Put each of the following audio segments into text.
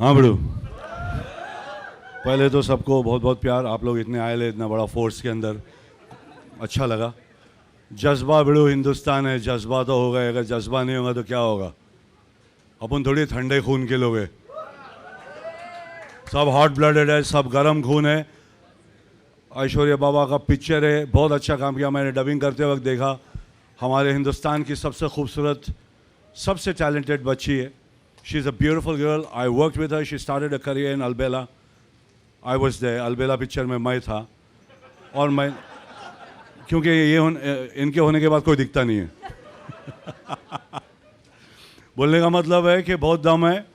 हाँ बड़ू, पहले तो सबको बहुत बहुत प्यार। आप लोग इतने आए ले, इतना बड़ा फोर्स के अंदर, अच्छा लगा। जज्बा बड़ू हिंदुस्तान है, जज्बा तो होगा, अगर जज्बा नहीं होगा तो क्या होगा। अपन थोड़ी ठंडे खून के लोग हैं, सब हॉट ब्लडेड है, सब गर्म खून है। ऐश्वर्या बाबा का पिक्चर है, बहुत अच्छा काम किया। मैंने डबिंग करते वक्त देखा, हमारे हिंदुस्तान की सबसे खूबसूरत, सबसे टैलेंटेड बच्ची है। She is a beautiful girl. I work with her, she started a career in Albela. I was there, Albela picture में मैं था। और मैं, क्योंकि इनके होने के बाद कोई दिखता नहीं है बोलने का मतलब है कि बहुत दम है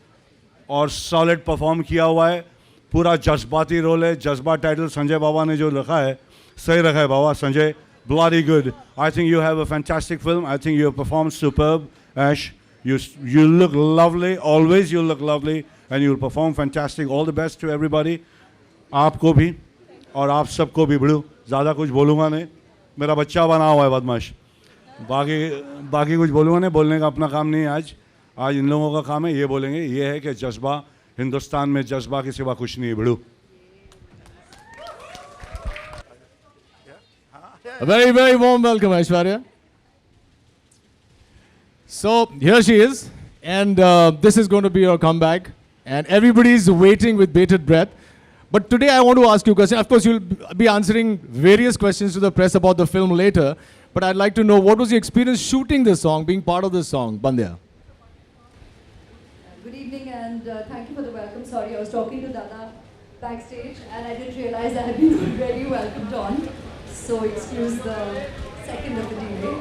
और सॉलिड परफॉर्म किया हुआ है। पूरा जज्बाती रोल है। जज्बा टाइटल संजय बाबा ने जो रखा है, सही रखा है बाबा Sanjay, bloody good. I think you have a fantastic film. I think you have performed superb, Ash. You look lovely. Always you look lovely, and you'll perform fantastic. All the best to everybody. आपको भी और आप सबको भी बड़ू। ज़्यादा कुछ बोलूँगा नहीं, मेरा बच्चा बना हुआ है बदमाश। बाकी कुछ बोलूँगा नहीं, बोलने का अपना काम नहीं है आज। आज इन लोगों का काम है, ये बोलेंगे। ये है कि जज्बा, हिंदुस्तान में जज्बा के सिवा कुछ नहीं है बड़ू। A very, very warm welcome, Aishwarya. So here she is, and this is going to be her comeback, and everybody is waiting with bated breath. But today I want to ask you a question. Of course, you'll be answering various questions to the press about the film later, but I'd like to know, what was your experience shooting this song, being part of this song, Bandya? Good evening, and thank you for the welcome. Sorry, I was talking to Dada backstage, and I didn't realize I had been already welcomed on. So excuse the second of the delay.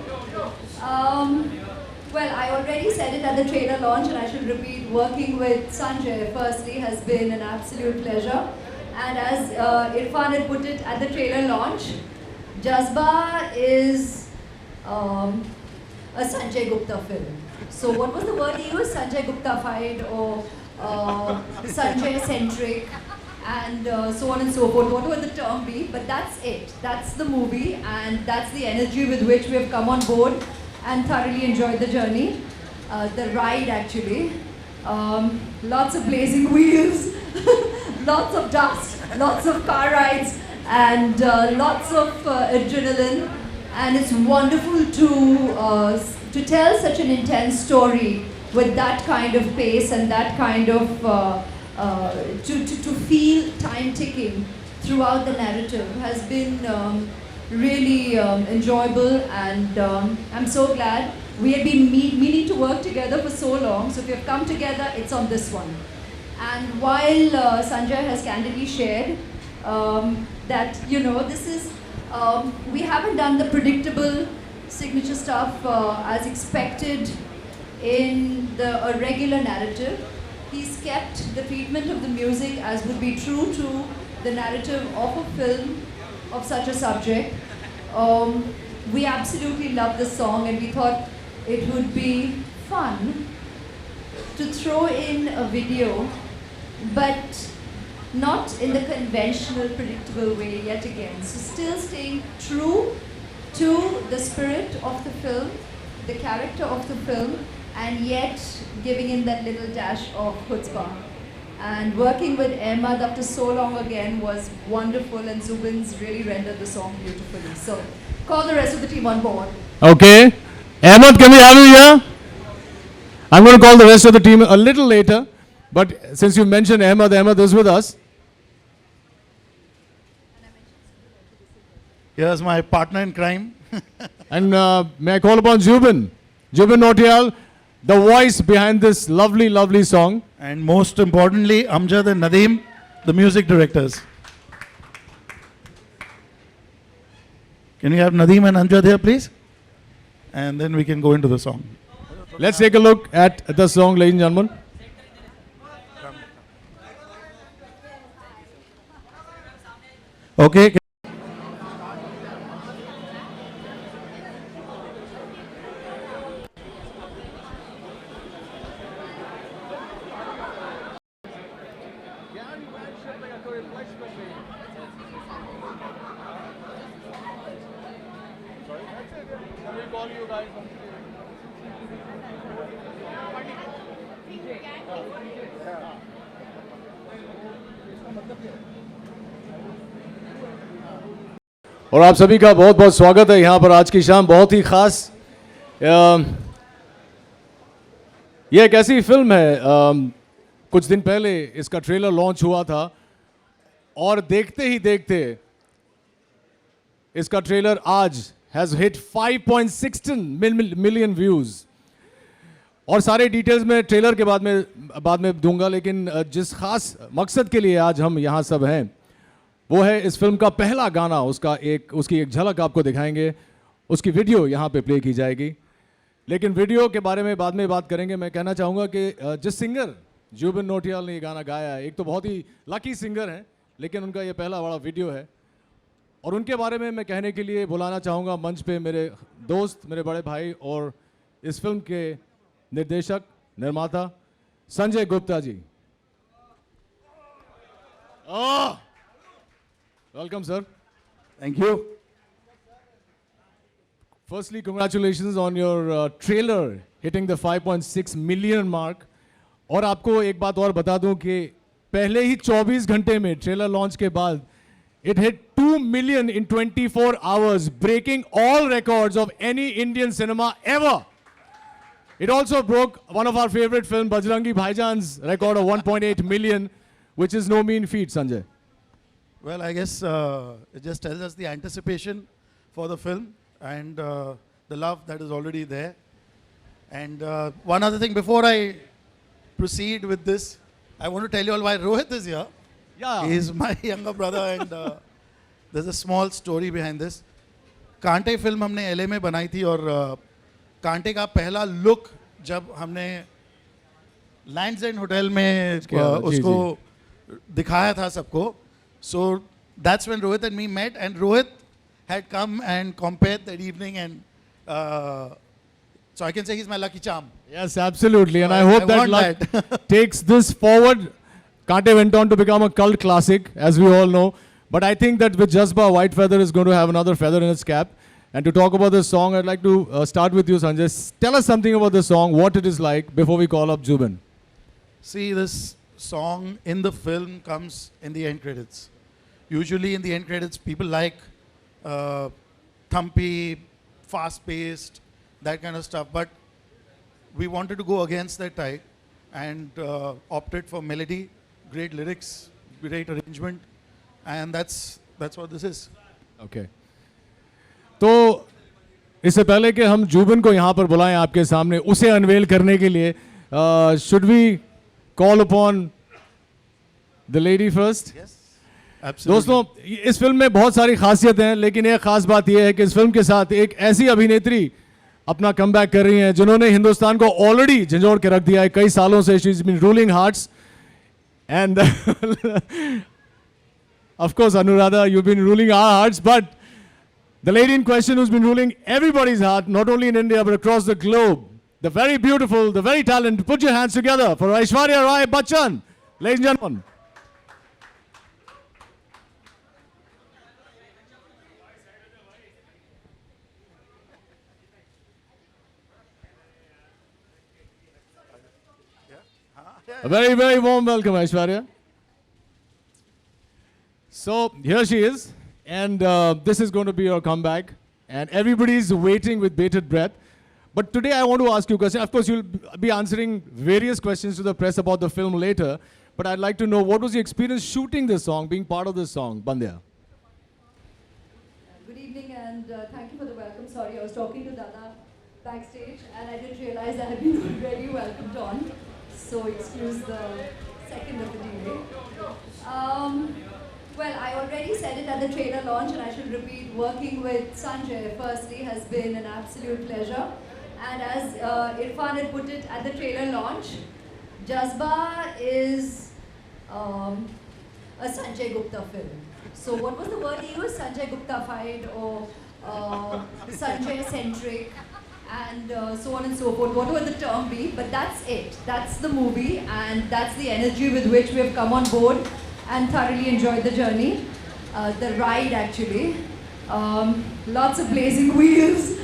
Well, I already said it at the trailer launch, and I should repeat, working with Sanjay firstly has been an absolute pleasure. And as Irfan had put it at the trailer launch, Jazba is a Sanjay Gupta film. So what was the word he used? Sanjay Gupta-fied or Sanjay-centric, and so on and so forth, whatever the term be, but that's it. That's the movie, and that's the energy with which we have come on board and thoroughly enjoyed the journey, the ride actually. Lots of blazing wheels, lots of dust, lots of car rides, and lots of adrenaline, and it's wonderful to tell such an intense story with that kind of pace and that kind of to feel time ticking throughout the narrative has been really enjoyable, and I'm so glad. We have been meaning to work together for so long, so if we have come together, it's on this one. And while Sanjay has candidly shared that, you know, this is, we haven't done the predictable signature stuff as expected in a regular narrative. He's kept the treatment of the music as would be true to the narrative of a film of such a subject. We absolutely love this song, and we thought it would be fun to throw in a video, but not in the conventional, predictable way yet again. So still staying true to the spirit of the film, the character of the film, and yet giving in that little dash of chutzpah. And working with Ahmad after so long again was wonderful, and Zubin's really rendered the song beautifully. So call the rest of the team on board. Okay. Ahmad, can we have you here? I'm going to call the rest of the team a little later, but since you mentioned Ahmad is with us. Here's my partner in crime. And may I call upon Jubin Nautiyal, the voice behind this lovely, lovely song. And most importantly, Amjad and Nadeem, the music directors. Can you have Nadeem and Amjad here, please? And then we can go into the song. Let's take a look at the song, ladies and gentlemen. Okay. और आप सभी का बहुत बहुत स्वागत है यहाँ पर आज की शाम बहुत ही खास। ये एक ऐसी फिल्म है, कुछ दिन पहले इसका ट्रेलर लॉन्च हुआ था और देखते ही देखते इसका ट्रेलर आज हैज हिट 5.16 मिलियन व्यूज। और सारे डिटेल्स में ट्रेलर के बाद में दूंगा, लेकिन जिस खास मकसद के लिए आज हम यहाँ सब हैं वो है इस फिल्म का पहला गाना, उसकी एक झलक आपको दिखाएंगे, उसकी वीडियो यहाँ पे प्ले की जाएगी। लेकिन वीडियो के बारे में बाद में बात करेंगे। मैं कहना चाहूँगा कि जिस सिंगर जुबिन नौटियाल ने ये गाना गाया है, एक तो बहुत ही लकी सिंगर हैं, लेकिन उनका ये पहला बड़ा वीडियो है। और उनके बारे में मैं कहने के लिए बुलाना चाहूँगा मंच पे मेरे दोस्त, मेरे बड़े भाई और इस फिल्म के निर्देशक निर्माता Sanjay Gupta ji. Welcome, sir. Thank you. Firstly, congratulations on your trailer hitting the 5.6 million mark. और आपको एक बात और बता दूं कि पहले ही 24 घंटे में ट्रेलर लॉन्च के बाद it hit 2 million in 24 hours, breaking all records of any Indian cinema ever. It also broke one of our favorite film, Bajrangi Bhaijaan's record of 1.8 million, which is no mean feat, Sanjay. Well, I guess it just tells us the anticipation for the film and the love that is already there. And one other thing before I proceed with this, I want to tell you all why Rohit is here. Yeah. He is my younger brother and there's a small story behind this. कांटे film हमने LA में बनाई थी और कांटे का पहला look जब हमने लैंड्स एंड होटल में उसको दिखाया था सबको, so that's when Rohit and me met, and Rohit had come and compared that evening, and so I can say he's my lucky charm. Yes, absolutely. And I hope I that want luck takes this forward. Kante went on to become a cult classic, as we all know. But I think that with Jazba, White Feather is going to have another feather in its cap. And to talk about this song, I'd like to start with you, Sanjay. Tell us something about the song, what it is like, before we call up Zubin. See, this song in the film comes in the end credits. Usually in the end credits, people like thumpy, fast-paced, that kind of stuff. But we wanted to go against that type and opted for melody, great lyrics, great arrangement, and that's what this is. Okay. तो इससे पहले कि हम जुबिन को यहाँ पर बुलाएं आपके सामने उसे अनवेल करने के लिए, should we call upon the lady first? Yes, absolutely. दोस्तों, इस फिल्म में बहुत सारी खासियतें हैं, लेकिन एक खास बात यह है कि इस फिल्म के साथ एक ऐसी अभिनेत्री अपना कमबैक कर रही हैं जिन्होंने हिंदुस्तान को ऑलरेडी झंझोड़ के रख दिया है कई सालों से. She is been ruling hearts and of course, Anuradha, you've been ruling our hearts, but the lady in question who's been ruling everybody's heart, not only in India but across the globe, the very beautiful, the very talented, put your hands together for Aishwarya Rai Bachchan. Ladies and gentlemen. A very, very warm welcome, Aishwarya. So here she is, and this is going to be your comeback, and everybody's waiting with bated breath. But today I want to ask you a question. Of course, you'll be answering various questions to the press about the film later, but I'd like to know, what was the experience shooting this song, being part of this song, Bandya? Good evening, and thank you for the welcome. Sorry, I was talking to Dada backstage, and I didn't realize I had been already welcomed on. So excuse the second of the delay. Well, I already said it at the trailer launch, and I should repeat, working with Sanjay firstly has been an absolute pleasure. And as Irfan had put it at the trailer launch, Jazba is a Sanjay Gupta film. So what was the word he used? Sanjay Gupta-fied or Sanjay-centric, and so on and so forth, whatever the term be, but that's it. That's the movie, and that's the energy with which we have come on board and thoroughly enjoyed the journey, the ride actually. Lots of blazing wheels,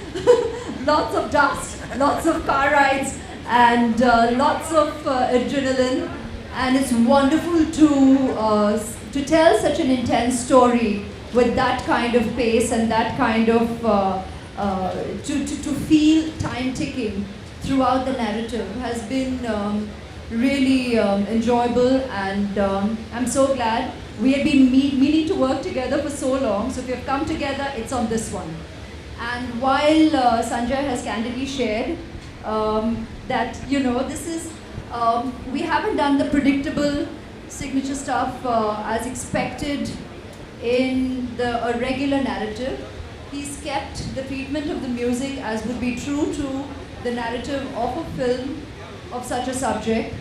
lots of dust, lots of car rides, and lots of adrenaline. And it's wonderful to tell such an intense story with that kind of pace and that kind of to feel time ticking throughout the narrative has been really enjoyable, and I'm so glad. We have been meaning to work together for so long, so if we have come together, it's on this one. And while Sanjay has candidly shared that, you know, this is, we haven't done the predictable signature stuff as expected in a regular narrative. He's kept the treatment of the music as would be true to the narrative of a film of such a subject.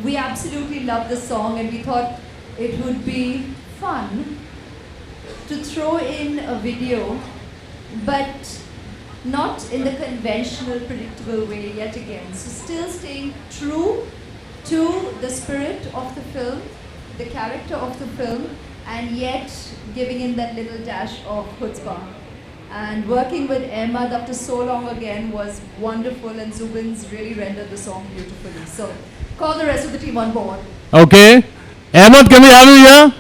We absolutely love this song, and we thought it would be fun to throw in a video, but not in the conventional, predictable way yet again. So still staying true to the spirit of the film, the character of the film, and yet giving in that little dash of chutzpah. And working with Ahmed after so long again was wonderful, and Zubin's really rendered the song beautifully. So call the rest of the team on board. Okay. Ahmed, can we have you here?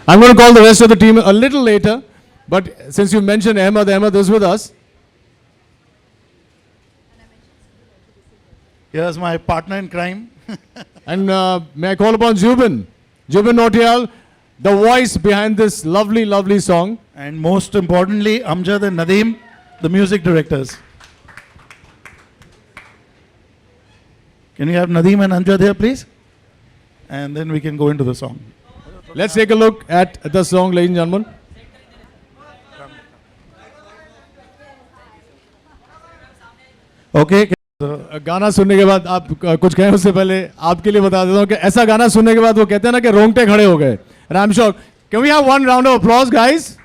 I'm going to call the rest of the team a little later. But since you mentioned Ahmed is with us. Here's my partner in crime. And may I call upon Jubin Nautiyal, the voice behind this lovely, lovely song. And most importantly, Amjad and Nadeem, the music directors. Can we have Nadeem and Amjad here, please? And then we can go into the song. Let's take a look at the song, ladies and gentlemen. Okay. गाना सुनने के बाद आप कुछ कहें उससे पहले आपके लिए बता देता हूँ कि ऐसा गाना सुनने के बाद वो कहते हैं ना कि रोंगटे खड़े हो गए. I'm sure. Can we have one round of applause, guys?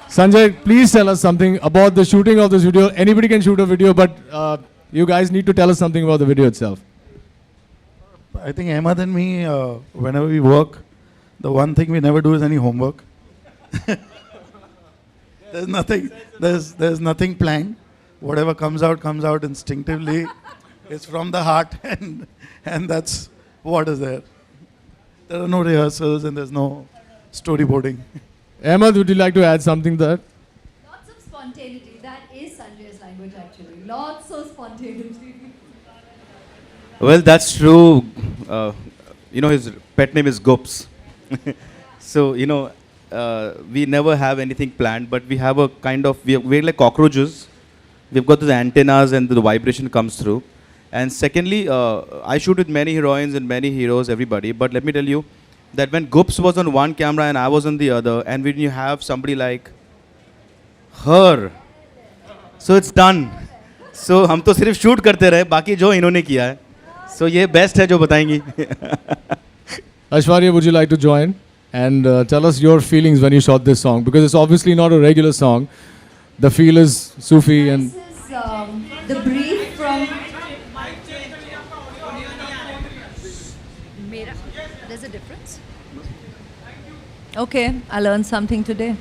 Sanjay, please tell us something about the shooting of this video. Anybody can shoot a video, but you guys need to tell us something about the video itself. I think Ahmed and me, whenever we work, the one thing we never do is any homework. There's nothing planned. Whatever comes out instinctively. It's from the heart, and that's what is there. There are no rehearsals and there's no storyboarding. Ahmed, would you like to add something there? Lots of spontaneity. That is Sanjay's language, actually. Lots of spontaneity. Well, that's true. His pet name is Gops. So, we never have anything planned, but we have a kind of, we're like cockroaches. We've got those antennas and the vibration comes through. And secondly, I shoot with many heroines and many heroes, everybody. But let me tell you that when Goops was on one camera and I was on the other, and when you have somebody like her, so it's done. So हम तो सिर्फ shoot करते रहे, बाकी जो इन्होंने किया है. So ये best है जो बताएंगी. Aishwarya, would you like to join and tell us your feelings when you shot this song? Because it's obviously not a regular song. The feel is Sufi and... This is the brief from... There's a difference? Okay, I learned something today.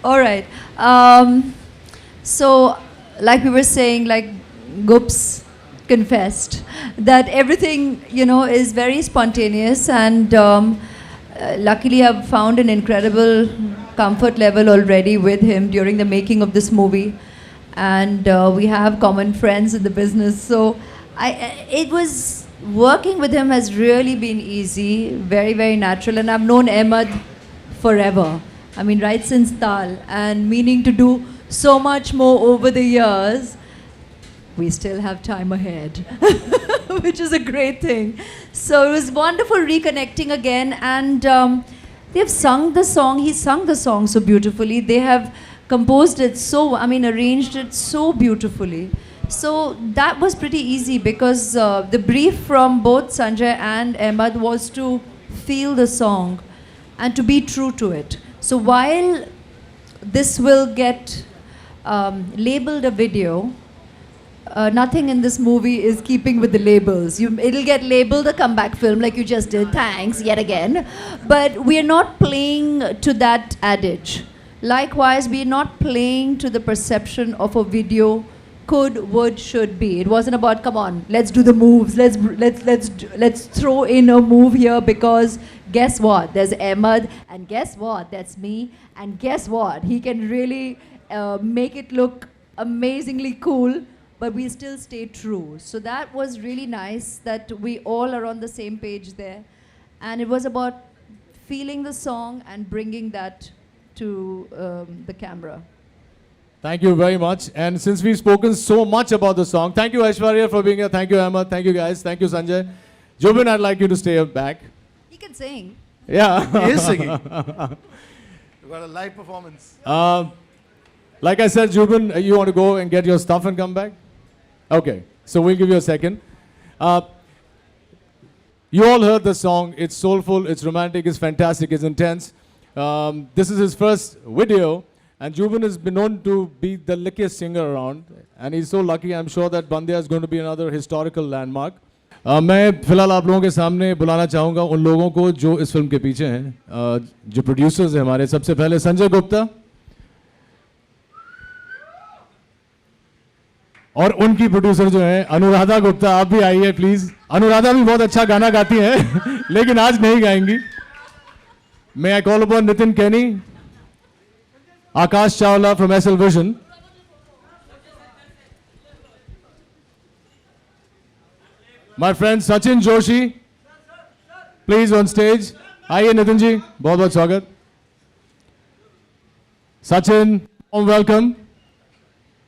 All right. So, like we were saying, like Goops confessed that everything, is very spontaneous, and luckily I've found an incredible comfort level already with him during the making of this movie, and we have common friends in the business. So, it was... Working with him has really been easy, very, very natural, and I've known Ahmed forever. I mean, right since Tal, and meaning to do so much more over the years. We still have time ahead, which is a great thing. So it was wonderful reconnecting again, and they've sung the song. He sung the song so beautifully. They have composed it arranged it so beautifully. So that was pretty easy, because the brief from both Sanjay and Ahmed was to feel the song and to be true to it. So while this will get labeled a video, nothing in this movie is keeping with the labels. It'll get labeled a comeback film like you just did, thanks, yet again. But we're not playing to that adage. Likewise, we're not playing to the perception of a video could, would, should be. It wasn't about come on, let's do the moves. Let's throw in a move here because guess what? There's Ahmed, and guess what? That's me, and guess what? He can really make it look amazingly cool, but we still stay true. So that was really nice that we all are on the same page there, and it was about feeling the song and bringing that to the camera. Thank you very much. And since we've spoken so much about the song, thank you Aishwarya for being here. Thank you Ahmed. Thank you guys. Thank you Sanjay. Jubin, I'd like you to stay back. He can sing. Yeah. He is singing. We've got a live performance. Like I said, Jubin, you want to go and get your stuff and come back? Okay. So we'll give you a second. You all heard the song. It's soulful, it's romantic, it's fantastic, it's intense. This is his first video. And Jubin has been known to be the luckiest singer around. And he's so lucky, I'm sure that Bandiya is going to be another historical landmark. मैं फिलहाल आप लोगों के सामने बुलाना चाहूँगा उन लोगों को जो इस फिल्म के पीछे हैं, जो प्रोड्यूसर्स हैं हमारे. सबसे पहले संजय गुप्ता और उनकी प्रोड्यूसर जो हैं अनुराधा गुप्ता. आप भी आइए प्लीज. अनुराधा भी बहुत अच्छा गाना गाती हैं लेकिन आज नहीं गाएंगी. May I call upon Nitin Kenny, Akash Chawla from SL Vision. My friend Sachin Joshi, please on stage. आइए नितिन जी, बहुत बहुत स्वागत. Sachin, warm welcome.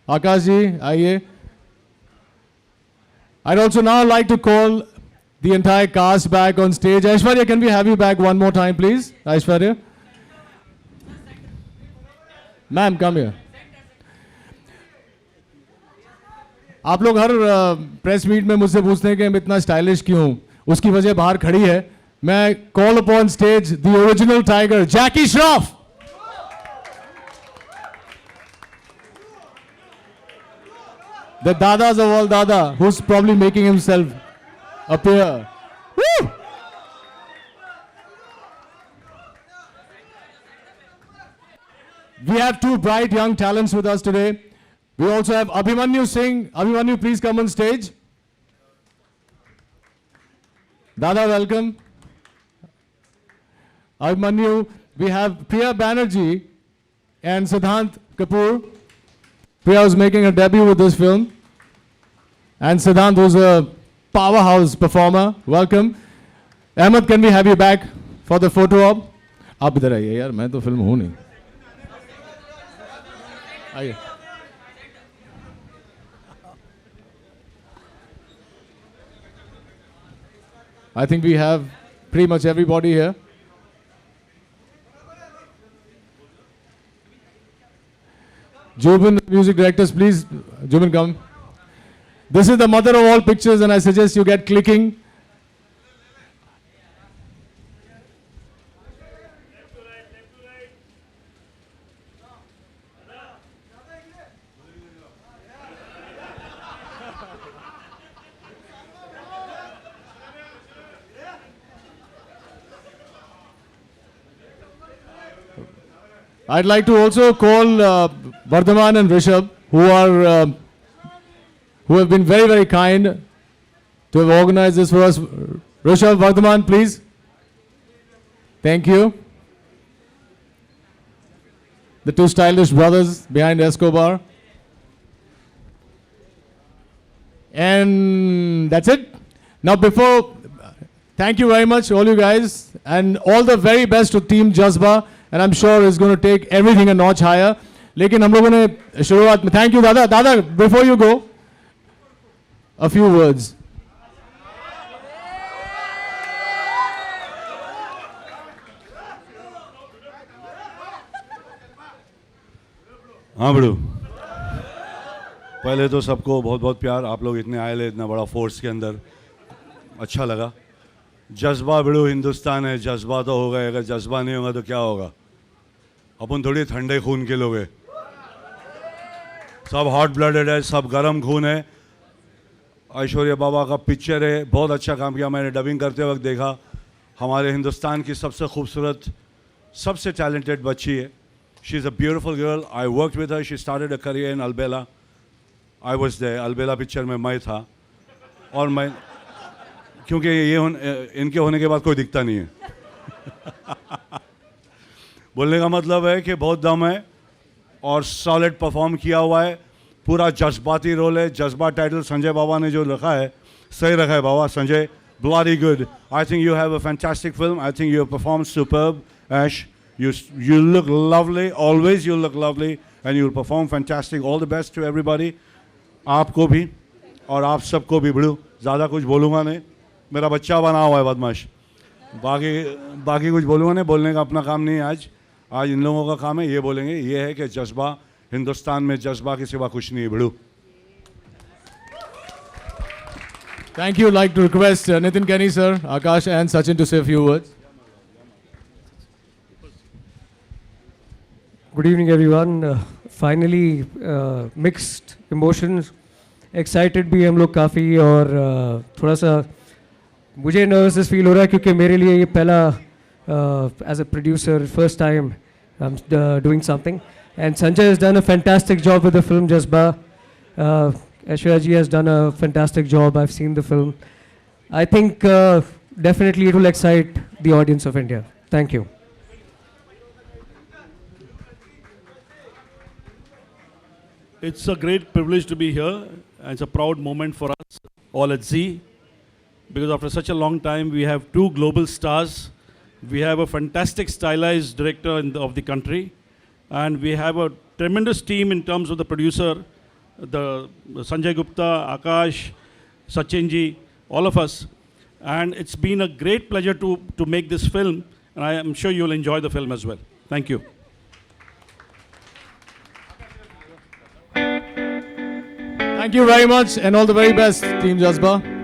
Akash ji, आइए. I'd also now like to call the entire cast back on stage. Aishwarya, can we have you back one more time, please? Aishwarya. Ma'am, come here. आप लोग हर press meet में मुझसे पूछते हैं कि हम इतना स्टाइलिश क्यों हूं. उसकी वजह बाहर खड़ी है. मैं call upon stage the original tiger Jackie Shroff. The dadas of all dada, who's probably making himself appear. Woo! We have two bright young talents with us today. We also have Abhimanyu Singh. Abhimanyu, please come on stage. Dada, welcome. Abhimanyu, we have Priya Banerjee and Siddhant Kapoor. Priya was making her debut with this film. And Siddhant was a powerhouse performer. Welcome. Ahmed, can we have you back for the photo op? आप इधर आइए यार, मैं तो film हूँ नहीं. आइए. I think we have pretty much everybody here. Jubin, music directors, please. Jubin, come. This is the mother of all pictures, and I suggest you get clicking. I'd like to also call Vardhaman and Rishabh, who have been very, very kind to have organized this for us. Rishabh, Vardhaman, please. Thank you. The two stylish brothers behind Escobar. And that's it. Now thank you very much, all you guys, and all the very best to Team Jazba. And I'm sure it's going to take everything a notch higher. लेकिन हम लोगों ने शुरुआत में thank you दादा before you go a few words. हाँ बड़ू, पहले तो सबको बहुत बहुत प्यार. आप लोग इतने आए ले, इतना बड़ा फोर्स के अंदर, अच्छा लगा. जज्बा बड़ू हिंदुस्तान है, जज्बा तो होगा. अगर जज्बा नहीं होगा तो क्या होगा. अपन थोड़ी ठंडे खून के लोग हैं, सब हॉट ब्लडेड है, सब गर्म खून है. ऐश्वर्या बाबा का पिक्चर है, बहुत अच्छा काम किया. मैंने डबिंग करते वक्त देखा, हमारे हिंदुस्तान की सबसे खूबसूरत, सबसे टैलेंटेड बच्ची है. She is a beautiful girl. I worked with her. She started a career in Albela. I was they Albela picture में मैं था और मैं क्योंकि इनके होने के बाद कोई दिखता नहीं है बोलने का मतलब है कि बहुत दम है और सॉलिड परफॉर्म किया हुआ है, पूरा जज्बाती रोल है, जज्बा टाइटल संजय बाबा ने जो रखा है सही रखा है बाबा Sanjay, bloody good. I think you have a fantastic film. I think you have performed superb, Ash. You look lovely. Always you look lovely, and you'll perform fantastic. All the best to everybody. आपको भी और आप सबको भी बड़ू ज़्यादा कुछ बोलूँगा नहीं, मेरा बच्चा बना हुआ है बदमाश, बाकी कुछ बोलूँगा नहीं, बोलने का अपना काम नहीं है आज इन लोगों का काम है, ये बोलेंगे, ये है कि जज्बा हिंदुस्तान में जज्बा के सिवा कुछ नहीं है बड़ू. Thank you. I'd like to request Nitin Kenny, sir, Akash, and Sachin to say a few words. Good evening, everyone. Finally, mixed emotions. Excited भी हम लोग काफ़ी और थोड़ा सा मुझे नर्वस फील हो रहा है क्योंकि मेरे लिए ये पहला as a producer first time I'm doing something, and Sanjay has done a fantastic job with the film Jazba. Aishwarya ji has done a fantastic job. I've seen the film. I think definitely it will excite the audience of India. Thank you. It's a great privilege to be here. It's a proud moment for us all at Z, because after such a long time we have two global stars. We have a fantastic stylized director of the country, and we have a tremendous team in terms of the producer, the Sanjay Gupta, Akash, Sachin ji, all of us. And it's been a great pleasure to make this film, and I am sure you'll enjoy the film as well. Thank you. Thank you very much, and all the very best, Team Jazba.